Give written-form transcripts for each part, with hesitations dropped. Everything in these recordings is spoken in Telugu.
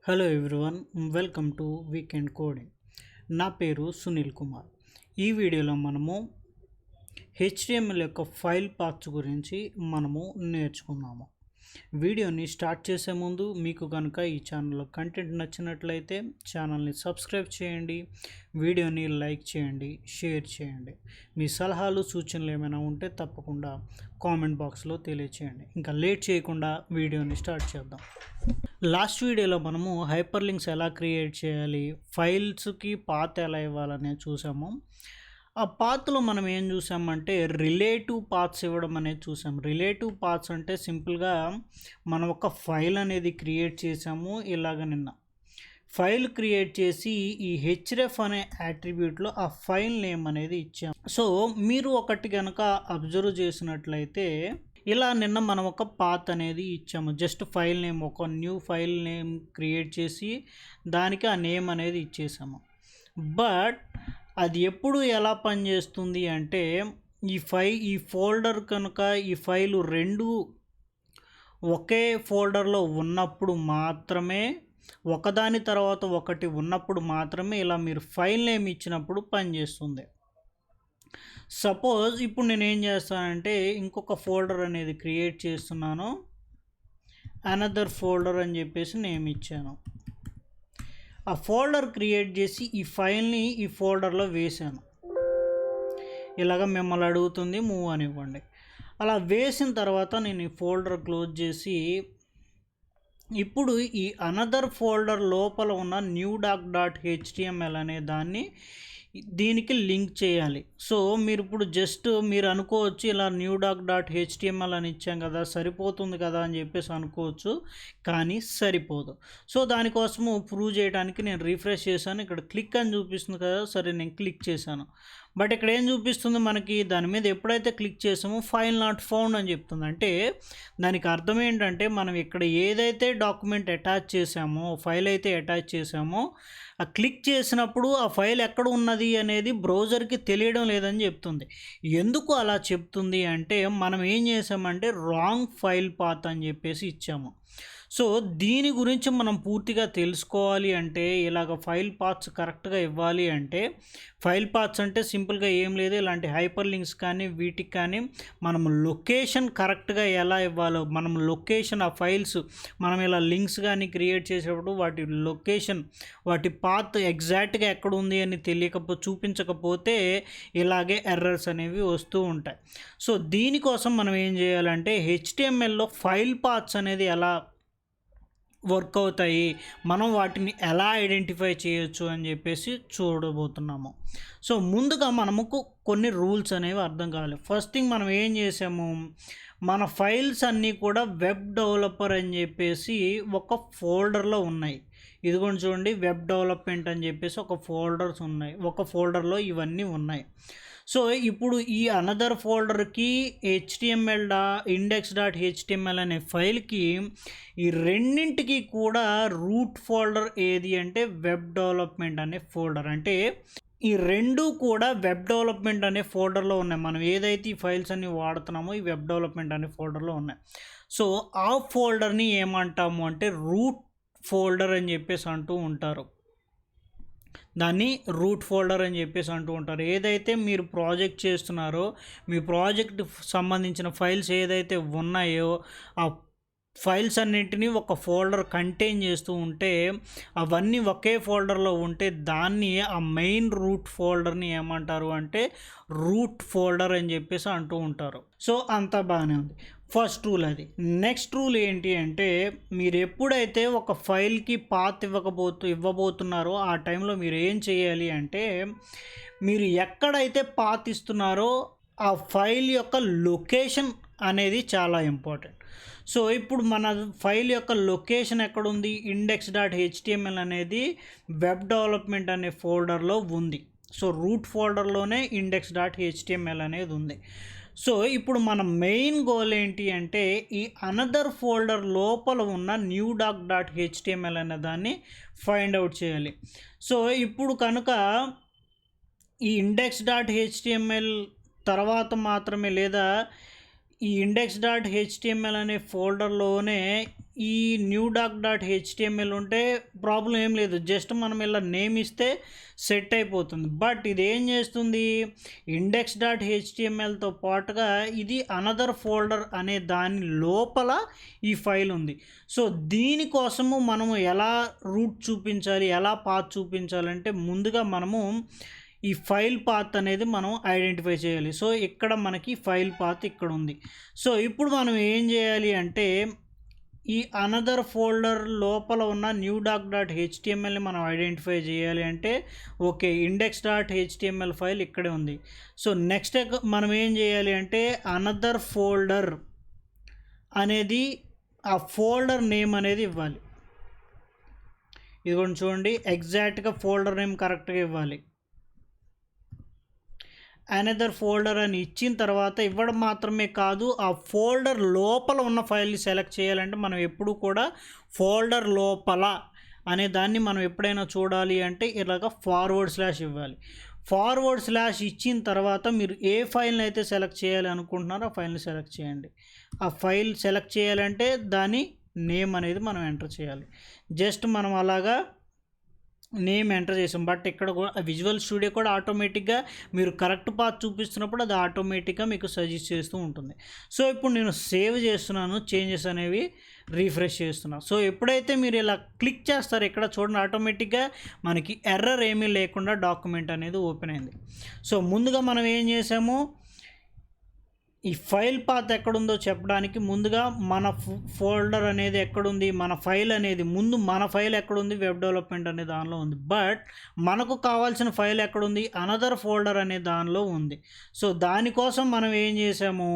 Hello everyone, welcome to weekend coding. నా పేరు సునీల్ కుమార్. ఈ వీడియోలో మనము హెచ్టిఎంఎల్ యొక్క ఫైల్ పాత్స్ గురించి మనము నేర్చుకున్నాము. వీడియోని స్టార్ట్ చేసే ముందు మీకు కనుక ఈ ఛానల్లో కంటెంట్ నచ్చినట్లయితే ఛానల్ని సబ్స్క్రైబ్ చేయండి, వీడియోని లైక్ చేయండి, షేర్ చేయండి. మీ సలహాలు సూచనలు ఏమైనా ఉంటే తప్పకుండా కామెంట్ బాక్స్లో తెలియచేయండి. ఇంకా లేట్ చేయకుండా వీడియోని స్టార్ట్ చేద్దాం. లాస్ట్ వీడియోలో మనము హైపర్ లింక్స్ ఎలా క్రియేట్ చేయాలి, ఫైల్స్కి పాత్ ఎలా ఇవ్వాలనేది చూసాము. ఆ పాత్లో మనం ఏం చూసామంటే రిలేటివ్ పాత్స్ ఇవ్వడం అనేది చూసాం. రిలేటివ్ పాత్స్ అంటే సింపుల్గా మనం ఒక ఫైల్ అనేది క్రియేట్ చేసాము. ఇలాగ నిన్న ఫైల్ క్రియేట్ చేసి ఈ హెచ్రెఫ్ అనే యాట్రిబ్యూట్లో ఆ ఫైల్ నేమ్ అనేది ఇచ్చాము. సో మీరు ఒకటి కనుక అబ్జర్వ్ చేసినట్లయితే ఇలా నిన్న మనం ఒక పాత్ అనేది ఇచ్చాము. జస్ట్ ఫైల్ నేమ్, ఒక న్యూ ఫైల్ నేమ్ క్రియేట్ చేసి దానికి ఆ నేమ్ అనేది ఇచ్చేసాము. బట్ అది ఎప్పుడు ఎలా పనిచేస్తుంది అంటే ఈ ఫోల్డర్ కనుక ఈ ఫైలు రెండు ఒకే ఫోల్డర్లో ఉన్నప్పుడు మాత్రమే, ఒకదాని తర్వాత ఒకటి ఉన్నప్పుడు మాత్రమే ఇలా మీరు ఫైల్ నేమ్ ఇచ్చినప్పుడు పనిచేస్తుంది. సపోజ్ ఇప్పుడు నేను ఏం చేస్తానంటే ఇంకొక ఫోల్డర్ అనేది క్రియేట్ చేస్తున్నాను, అనదర్ ఫోల్డర్ అని చెప్పేసి నేమ్ ఇచ్చాను. ఆ ఫోల్డర్ క్రియేట్ చేసి ఈ ఫైల్ని ఈ ఫోల్డర్లో వేసాను. ఇలాగ మిమ్మల్ని అడుగుతుంది మూవ్ అనివ్వండి. అలా వేసిన తర్వాత నేను ఈ ఫోల్డర్ క్లోజ్ చేసి ఇప్పుడు ఈ అనదర్ ఫోల్డర్ లోపల ఉన్న న్యూ డాక్.html అనే దాన్ని దీనికి లింక్ చేయాలి. సో మీరు ఇప్పుడు జస్ట్ మీరు అనుకోవచ్చు ఇలా న్యూ డాక్.html అని ఇచ్చాం కదా, సరిపోతుంది కదా అని చెప్పేసి అనుకోవచ్చు, కానీ సరిపోదు. సో దానికోసము ప్రూవ్ చేయడానికి నేను రిఫ్రెష్ చేశాను. ఇక్కడ క్లిక్ అని చూపిస్తుంది కదా, సరే నేను క్లిక్ చేశాను. బట్ ఇక్కడ ఏం చూపిస్తుంది మనకి, దాని మీద ఎప్పుడైతే క్లిక్ చేసామో ఫైల్ నాట్ ఫౌండ్ అని చెప్తుంది. అంటే దానికి అర్థం ఏంటంటే మనం ఇక్కడ ఏదైతే డాక్యుమెంట్ అటాచ్ చేసామో, ఫైల్ అయితే అటాచ్ చేసామో, ఆ క్లిక్ చేసినప్పుడు ఆ ఫైల్ ఎక్కడ ఉన్నది అనేది బ్రౌజర్కి తెలియడం లేదని చెప్తుంది. ఎందుకు అలా చెప్తుంది అంటే మనం ఏం చేసామంటే రాంగ్ ఫైల్ పాత్ అని చెప్పేసి ఇచ్చాము. సో దీని గురించి మనం పూర్తిగా తెలుసుకోవాలి అంటే ఇలాగ ఫైల్ పాత్స్ కరెక్ట్గా ఇవ్వాలి అంటే, ఫైల్ పాత్స్ అంటే సింపుల్గా ఏం లేదు, ఇలాంటి హైపర్ లింక్స్ కానీ వీటికి కానీ మనం లొకేషన్ కరెక్ట్గా ఎలా ఇవ్వాలో, మనం లొకేషన్ ఆ ఫైల్స్ మనం ఇలా లింక్స్ కానీ క్రియేట్ చేసేటప్పుడు వాటి లొకేషన్, వాటి పాత్ ఎగ్జాక్ట్గా ఎక్కడ ఉంది అని చూపించకపోతే ఇలాగే ఎర్రర్స్ అనేవి వస్తూ ఉంటాయి. సో దీనికోసం మనం ఏం చేయాలంటే హెచ్టిఎంఎల్లో ఫైల్ పాత్స్ అనేది ఎలా వర్క్ అవుతాయి, మనం వాటిని ఎలా ఐడెంటిఫై చేయొచ్చు అని చెప్పేసి చూడబోతున్నాము. సో ముందుగా మనకు కొన్ని రూల్స్ అనేవి అర్థం కావాలి. ఫస్ట్ థింగ్ మనం ఏం చేసాము, మన ఫైల్స్ అన్నీ కూడా వెబ్ డెవలపర్ అని చెప్పేసి ఒక ఫోల్డర్లో ఉన్నాయి. ఇదిగోండి చూడండి, వెబ్ డెవలప్మెంట్ అని చెప్పేసి ఒక ఫోల్డర్స్ ఉన్నాయి, ఒక ఫోల్డర్లో ఇవన్నీ ఉన్నాయి. సో ఇప్పుడు ఈ అనదర్ ఫోల్డర్కి index.html అనే ఫైల్కి ఈ రెండింటికి కూడా రూట్ ఫోల్డర్ ఏది అంటే వెబ్ డెవలప్మెంట్ అనే ఫోల్డర్. అంటే ఈ రెండు కూడా వెబ్ డెవలప్మెంట్ అనే ఫోల్డర్లో ఉన్నాయి. మనం ఏదైతే ఈ ఫైల్స్ అన్ని వాడుతున్నామో ఈ వెబ్ డెవలప్మెంట్ అనే ఫోల్డర్లో ఉన్నాయి. సో ఆ ఫోల్డర్ని ఏమంటాము అంటే రూట్ ఫోల్డర్ అని చెప్పేసి అంటూ ఉంటారు. దాన్ని రూట్ ఫోల్డర్ అని చెప్పేసి అంటూ ఉంటారు. ఏదైతే మీరు ప్రాజెక్ట్ చేస్తున్నారో, మీ ప్రాజెక్ట్ సంబంధించిన ఫైల్స్ ఏదైతే ఉన్నాయో ఆ ఫైల్స్ అన్నింటినీ ఒక ఫోల్డర్ కంటైన్ చేస్తూ ఉంటే, అవన్నీ ఒకే ఫోల్డర్లో ఉంటే దాన్ని ఆ మెయిన్ రూట్ ఫోల్డర్ని ఏమంటారు అంటే రూట్ ఫోల్డర్ అని చెప్పేసి అంటూ ఉంటారు. సో అంతా బాగానే ఉంది. ఫస్ట్ రూల్ అది. నెక్స్ట్ రూల్ ఏంటి అంటే మీరు ఎప్పుడైతే ఒక ఫైల్కి పాత్ ఇవ్వబోతున్నారో ఆ టైంలో మీరు ఏం చేయాలి అంటే మీరు ఎక్కడైతే పాత్ ఇస్తున్నారో ఆ ఫైల్ యొక్క లొకేషన్ అనేది చాలా ఇంపార్టెంట్. సో ఇప్పుడు మన ఫైల్ యొక్క లొకేషన్ ఎక్కడుంది, index.html అనేది వెబ్ డెవలప్మెంట్ అనే ఫోల్డర్లో ఉంది. సో రూట్ ఫోల్డర్లోనే index.html అనేది ఉంది. సో ఇప్పుడు మన మెయిన్ గోల్ ఏంటి అంటే ఈ అనదర్ ఫోల్డర్ లోపల ఉన్న న్యూ డాక్.html అనే దాన్ని ఫైండ్ అవుట్ చేయాలి. సో ఇప్పుడు కనుక ఈ index.html తర్వాత మాత్రమే, లేదా ఈ index.html అనే ఫోల్డర్లోనే ఈ న్యూ డాక్ డాట్ హెచ్టిఎంఎల్ ఉంటే ప్రాబ్లం ఏం లేదు, జస్ట్ మనం ఇలా నేమ్ ఇస్తే సెట్ అయిపోతుంది. బట్ ఇది ఏం చేస్తుంది, ఇండెక్స్ డాట్ హెచ్టిఎంఎల్తో పాటుగా ఇది అనదర్ ఫోల్డర్ అనే దాని లోపల ఈ ఫైల్ ఉంది. సో దీనికోసము మనము ఎలా రూట్ చూపించాలి, ఎలా పాత్ చూపించాలంటే ముందుగా మనము ఈ ఫైల్ పాత్ అనేది మనం ఐడెంటిఫై చేయాలి. సో ఇక్కడ మనకి ఫైల్ పాత్ ఇక్కడ ఉంది. సో ఇప్పుడు మనం ఏం చేయాలి అంటే ఈ అనదర్ ఫోల్డర్ లోపల ఉన్న న్యూ డాక్ డాట్ హెచ్టిఎంఎల్ని మనం ఐడెంటిఫై చేయాలి అంటే okay, index dot HTML file ఇక్కడే ఉంది. సో నెక్స్ట్ మనం ఏం చేయాలి అంటే అనదర్ ఫోల్డర్ అనేది ఆ ఫోల్డర్ నేమ్ అనేది ఇవ్వాలి. ఇదిగోండి చూడండి, ఎగ్జాక్ట్గా ఫోల్డర్ నేమ్ కరెక్ట్గా ఇవ్వాలి. అనదర్ ఫోల్డర్ అని ఇచ్చిన తర్వాత ఇవ్వడం మాత్రమే కాదు, ఆ ఫోల్డర్ లోపల ఉన్న ఫైల్ని సెలెక్ట్ చేయాలంటే మనం ఎప్పుడు కూడా ఫోల్డర్ లోపల అనే దాన్ని మనం ఎప్పుడైనా చూడాలి అంటే ఇలాగ ఫార్వర్డ్ స్లాష్ ఇవ్వాలి. ఫార్వర్డ్ స్లాష్ ఇచ్చిన తర్వాత మీరు ఏ ఫైల్ని అయితే సెలెక్ట్ చేయాలి అనుకుంటున్నారో ఆ ఫైల్ని సెలెక్ట్ చేయండి. ఆ ఫైల్ సెలెక్ట్ చేయాలంటే దాని నేమ్ అనేది మనం ఎంటర్ చేయాలి. జస్ట్ మనం అలాగా నేమ్ ఎంటర్ చేసాం. బట్ ఇక్కడ విజువల్ స్టూడియో కూడా ఆటోమేటిక్గా మీరు కరెక్ట్ పాత్ చూపిస్తున్నప్పుడు అది ఆటోమేటిక్గా మీకు సజెస్ట్ చేస్తూ ఉంటుంది. సో ఇప్పుడు నేను సేవ్ చేస్తున్నాను, చేంజెస్ అనేవి రీఫ్రెష్ చేస్తున్నాను. సో ఎప్పుడైతే మీరు ఇలా క్లిక్ చేస్తారో ఇక్కడ చూడండి, ఆటోమేటిక్గా మనకి ఎర్రర్ ఏమీ లేకుండా డాక్యుమెంట్ అనేది ఓపెన్ అయింది. సో ముందుగా మనం ఏం చేసాము, ఈ ఫైల్ పాత్ ఎక్కడుందో చెప్పడానికి ముందుగా మన ఫోల్డర్ అనేది ఎక్కడుంది, మన ఫైల్ అనేది ముందు మన ఫైల్ ఎక్కడుంది, వెబ్ డెవలప్మెంట్ అనే దానిలో ఉంది. బట్ మనకు కావాల్సిన ఫైల్ ఎక్కడుంది, అనదర్ ఫోల్డర్ అనే దానిలో ఉంది. సో దానికోసం మనం ఏం చేసాము,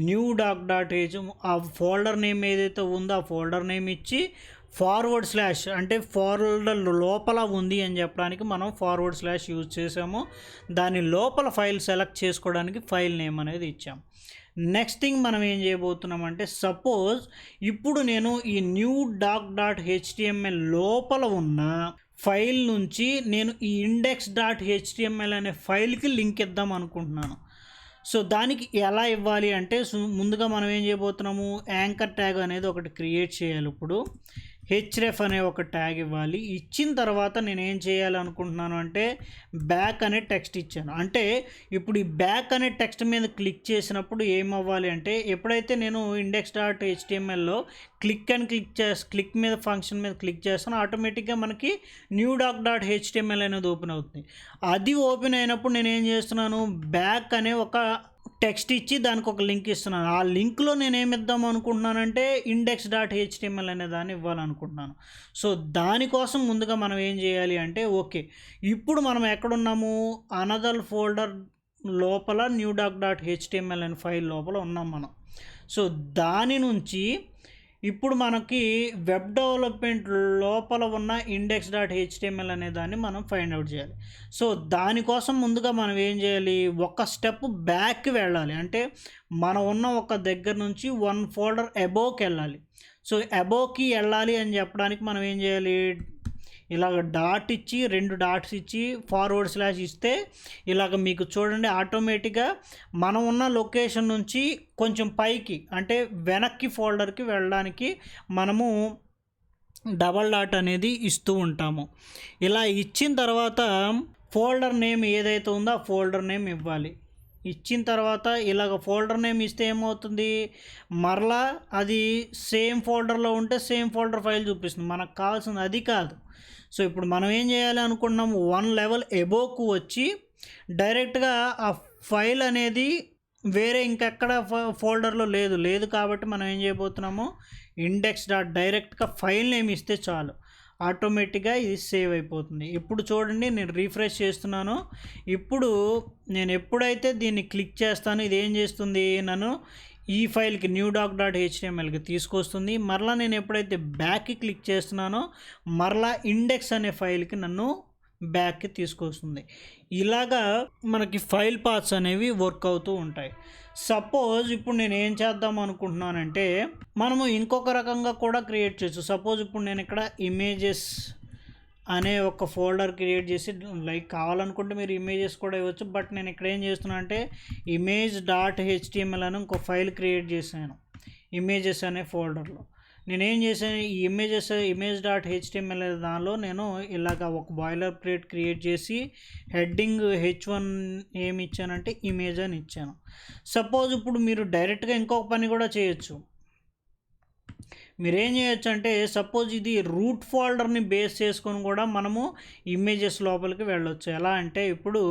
న్యూ డాక్ డాట్ హెచ్ ఆ ఫోల్డర్ నేమ్ ఏదైతే ఉందో ఆ ఫోల్డర్ నేమ్ ఇచ్చి ఫార్వర్డ్ స్లాష్ అంటే ఫోల్డర్ లోపల ఉంది అని చెప్పడానికి మనం ఫార్వర్డ్ స్లాష్ యూజ్ చేసాము. దాని లోపల ఫైల్ సెలెక్ట్ చేసుకోవడానికి ఫైల్ నేమ్ అనేది ఇచ్చాము. నెక్స్ట్ థింగ్ మనం ఏం చేయబోతున్నామంటే సపోజ్ ఇప్పుడు నేను ఈ న్యూ డాక్ డాట్ హెచ్టిఎంఎల్ లోపల ఉన్న ఫైల్ నుంచి నేను ఈ ఇండెక్స్ డాట్ హెచ్టిఎంఎల్ అనే ఫైల్కి లింక్ ఇద్దాం అనుకుంటున్నాను. సో దానికి ఎలా ఇవ్వాలి అంటే ముందుగా మనం ఏం చేయబోతున్నాము, యాంకర్ ట్యాగ్ అనేది ఒకటి క్రియేట్ చేయాలి. ఇప్పుడు హెచ్రెఫ్ అనే ఒక ట్యాగ్ ఇవ్వాలి. ఇచ్చిన తర్వాత నేను ఏం చేయాలనుకుంటున్నాను అంటే బ్యాక్ అనే టెక్స్ట్ ఇచ్చాను. అంటే ఇప్పుడు ఈ బ్యాక్ అనే టెక్స్ట్ మీద క్లిక్ చేసినప్పుడు ఏమవ్వాలి అంటే ఎప్పుడైతే నేను ఇండెక్స్ డాట్ హెచ్టిఎంఎల్లో క్లిక్ మీద ఫంక్షన్ మీద క్లిక్ చేస్తాను, ఆటోమేటిక్గా మనకి న్యూ డాక్ డాట్ హెచ్టిఎంఎల్ అనేది ఓపెన్ అవుతుంది. అది ఓపెన్ అయినప్పుడు నేను ఏం చేస్తున్నాను, బ్యాక్ అనే ఒక టెక్స్ట్ ఇచ్చి దానికి ఒక లింక్ ఇస్తున్నాను. ఆ లింక్లో నేను ఏమి ఇద్దాం అనుకుంటున్నానంటే ఇండెక్స్ డాట్ హెచ్టిఎంఎల్ అనే దాన్ని ఇవ్వాలనుకుంటున్నాను. సో దానికోసం ముందుగా మనం ఏం చేయాలి అంటే ఓకే, ఇప్పుడు మనం ఎక్కడున్నాము, అనదర్ ఫోల్డర్ లోపల న్యూ డాక్ డాట్ హెచ్టిఎంఎల్ అనే ఫైల్ లోపల ఉన్నాం మనం. సో దాని నుంచి ఇప్పుడు మనకి వెబ్ డెవలప్మెంట్ లోపల ఉన్న ఇండెక్స్ డాట్ హెచ్టిఎంఎల్ అనే దాన్ని మనం ఫైండ్ అవుట్ చేయాలి. సో దానికోసం ముందుగా మనం ఏం చేయాలి, ఒక స్టెప్ బ్యాక్కి వెళ్ళాలి. అంటే మనం ఉన్న ఒక దగ్గర నుంచి వన్ ఫోల్డర్ అబోవ్కి వెళ్ళాలి. సో అబోవ్కి వెళ్ళాలి అని చెప్పడానికి మనం ఏం చేయాలి, ఇలాగ డాట్ ఇచ్చి 2 డాట్స్ ఇచ్చి ఫార్వర్డ్ స్లాష్ ఇస్తే ఇలాగ మీకు చూడండి ఆటోమేటిక్గా మనం ఉన్న లొకేషన్ నుంచి కొంచెం పైకి అంటే వెనక్కి ఫోల్డర్కి వెళ్ళడానికి మనము డబల్ డాట్ అనేది ఇస్తూ ఉంటాము. ఇలా ఇచ్చిన తర్వాత ఫోల్డర్ నేమ్ ఏదైతే ఉందో ఆ ఫోల్డర్ నేమ్ ఇవ్వాలి. ఇచ్చిన తర్వాత ఇలాగ ఫోల్డర్ నేమ్ ఇస్తే ఏమవుతుంది, మరలా అది సేమ్ ఫోల్డర్లో ఉంటే సేమ్ ఫోల్డర్ ఫైల్ చూపిస్తుంది. మనకు కావాల్సింది అది కాదు. సో ఇప్పుడు మనం ఏం చేయాలి అనుకుంటున్నాము, 1 లెవెల్ ఎబోవ్కు వచ్చి డైరెక్ట్గా ఆ ఫైల్ అనేది వేరే ఇంకెక్కడ ఫోల్డర్లో లేదు కాబట్టి మనం ఏం చేయబోతున్నాము, ఇండెక్స్ డాట్ డైరెక్ట్గా ఫైల్ నేమ్ ఇస్తే చాలు, ఆటోమేటిక్గా ఇది సేవ్ అయిపోతుంది. ఇప్పుడు చూడండి నేను రీఫ్రెష్ చేస్తున్నాను. ఇప్పుడు నేను ఎప్పుడైతే దీన్ని క్లిక్ చేస్తానో ఇది ఏం చేస్తుంది, నన్ను ఈ ఫైల్కి న్యూ డాక్ డాట్ హెచ్టిఎంఎల్కి తీసుకొస్తుంది. మరలా నేను ఎప్పుడైతే బ్యాక్కి క్లిక్ చేస్తున్నానో మరలా ఇండెక్స్ అనే ఫైల్కి నన్ను బ్యాక్కి తీసుకొస్తుంది. ఇలాగా మనకి ఫైల్ పాత్స్ అనేవి వర్క్ అవుతూ ఉంటాయి. సపోజ్ ఇప్పుడు నేను ఏం చేద్దాం అనుకుంటున్నానంటే మనము ఇంకొక రకంగా కూడా క్రియేట్ చేయొచ్చు. సపోజ్ ఇప్పుడు నేను ఇక్కడ ఇమేజెస్ అనే ఒక ఫోల్డర్ క్రియేట్ చేసి లైక్ కావాలనుకుంటే మీరు ఇమేజెస్ కూడా ఇవ్వచ్చు. బట్ నేను ఇక్కడ ఏం చేస్తున్నా అంటే ఇమేజ్ డాట్ హెచ్టిఎంఎల్ అని ఇంకో ఫైల్ క్రియేట్ చేశాను. ఇమేజెస్ అనే ఫోల్డర్లో. నేనేం చేశాను, ఈ ఇమేజ్ డాట్ హెచ్టిఎంఎల్ అనే దానిలో నేను ఇలాగ ఒక బాయిలర్ ప్లేట్ క్రియేట్ చేసి హెడ్డింగ్ H1 ఏమి ఇచ్చానంటే ఇమేజ్ అని ఇచ్చాను. సపోజ్ ఇప్పుడు మీరు డైరెక్ట్గా ఇంకొక పని కూడా చేయొచ్చు. మీరేం చేయొచ్చు అంటే సపోజ్ ఇది రూట్ ఫోల్డర్ని బేస్ చేసుకొని కూడా మనము ఇమేజెస్ లోపలికి వెళ్ళొచ్చు. ఎలా అంటే ఇప్పుడు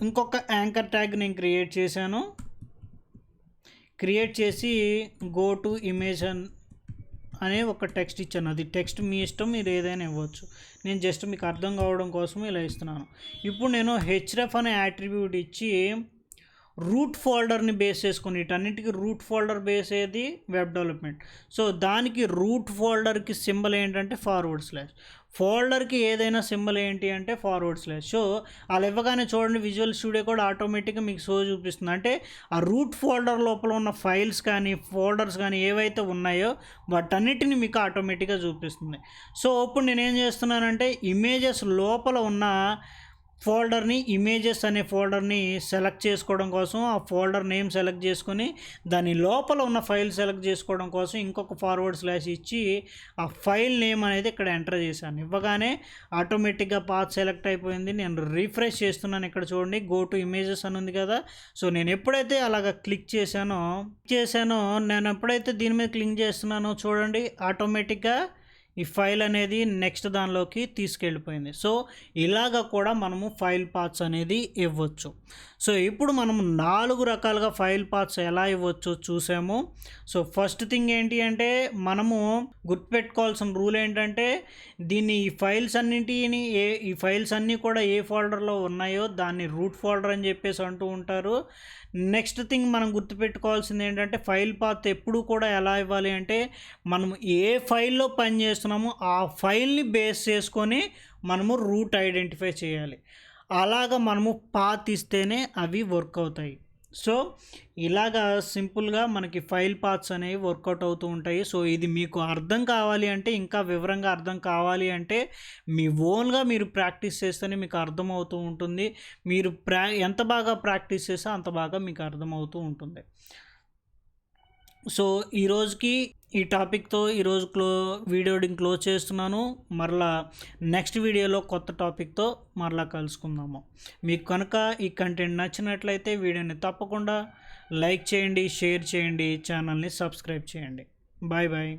ఇంకొక యాంకర్ ట్యాగ్ నేను క్రియేట్ చేశాను. క్రియేట్ చేసి గో టు ఇమేజ్ అనే ఒక టెక్స్ట్ ఇచ్చాను. అది టెక్స్ట్ మీ ఇష్టం, మీరు ఏదైనా ఇవ్వచ్చు. నేను జస్ట్ మీకు అర్థం కావడం కోసం ఇలా ఇస్తున్నాను. ఇప్పుడు నేను href అనే యాట్రిబ్యూట్ ఇచ్చి రూట్ ఫోల్డర్ని బేస్ చేసుకుని, వీటన్నిటికీ రూట్ ఫోల్డర్ బేస్ ఏది వెబ్ డెవలప్మెంట్. సో దానికి రూట్ ఫోల్డర్కి సింబల్ ఏంటంటే /, ఫోల్డర్కి ఏదైనా సింబల్ ఏంటి అంటే /. సో అలా ఇవ్వగానే చూడండి, విజువల్ స్టూడియో కూడా ఆటోమేటిక్గా మీకు చూపిస్తుంది. అంటే ఆ రూట్ ఫోల్డర్ లోపల ఉన్న ఫైల్స్ కానీ ఫోల్డర్స్ కానీ ఏవైతే ఉన్నాయో వాటన్నిటిని మీకు ఆటోమేటిక్గా చూపిస్తుంది. సో ఇప్పుడు నేనేం చేస్తున్నానంటే ఇమేజెస్ లోపల ఉన్న ఫోల్డర్ని, ఇమేజెస్ అనే ఫోల్డర్ని సెలెక్ట్ చేసుకోవడం కోసం ఆ ఫోల్డర్ నేమ్ సెలెక్ట్ చేసుకొని దాని లోపల ఉన్న ఫైల్ సెలెక్ట్ చేసుకోవడం కోసం ఇంకొక / ఇచ్చి ఆ ఫైల్ నేమ్ అనేది ఇక్కడ ఎంటర్ చేశాను. ఇవ్వగానే ఆటోమేటిక్గా పాత్ సెలెక్ట్ అయిపోయింది. నేను రిఫ్రెష్ చేస్తున్నాను. ఇక్కడ చూడండి గో టు ఇమేజెస్ అని ఉంది కదా. సో నేను ఎప్పుడైతే అలాగ క్లిక్ చేశానో నేను ఎప్పుడైతే దీని మీద క్లిక్ చేస్తున్నానో చూడండి ఆటోమేటిక్గా ఈ ఫైల్ అనేది నెక్స్ట్ దానిలోకి తీసుకెళ్ళిపోయింది. సో ఇలాగ కూడా మనము ఫైల్ పాత్స్ అనేది ఇవ్వచ్చు. సో ఇప్పుడు మనము 4 రకాలుగా ఫైల్ పాత్స్ ఎలా ఇవ్వచ్చు చూసాము. సో ఫస్ట్ థింగ్ ఏంటి అంటే మనము గుర్తుపెట్టుకోవాల్సిన రూల్ ఏంటంటే దీన్ని ఈ ఫైల్స్ అన్నీ కూడా ఏ ఫోల్డర్లో ఉన్నాయో దాన్ని రూట్ ఫోల్డర్ అని చెప్పేసి అంటూ ఉంటారు. నెక్స్ట్ థింగ్ మనం గుర్తుపెట్టుకోవాల్సింది ఏంటంటే ఫైల్ పాత్ ఎప్పుడు కూడా ఎలా ఇవ్వాలి అంటే మనం ఏ ఫైల్లో పని చేస్తున్నామో ఆ ఫైల్ని బేస్ చేసుకొని మనము రూట్ ఐడెంటిఫై చేయాలి. అలాగ మనము పాత్ ఇస్తేనే అవి వర్క్ అవుతాయి. సో ఇలాగా సింపుల్గా మనకి ఫైల్ పాత్స్ అనేవి వర్కౌట్ అవుతూ ఉంటాయి. సో ఇది మీకు అర్థం కావాలి అంటే, ఇంకా వివరంగా అర్థం కావాలి అంటే మీ ఓన్గా మీరు ప్రాక్టీస్ చేస్తేనే మీకు అర్థమవుతూ ఉంటుంది. మీరు ఎంత బాగా ప్రాక్టీస్ చేస్తే అంత బాగా మీకు అర్థమవుతూ ఉంటుంది. సో ఈరోజుకి ఈ టాపిక్తో ఈరోజు వీడియోని క్లోజ్ చేస్తున్నాను. మరలా నెక్స్ట్ వీడియోలో కొత్త టాపిక్తో మరలా కలుసుకుందాము. మీకు కనుక ఈ కంటెంట్ నచ్చినట్లయితే వీడియోని తప్పకుండా లైక్ చేయండి, షేర్ చేయండి, ఛానల్ని సబ్స్క్రైబ్ చేయండి. Bye bye.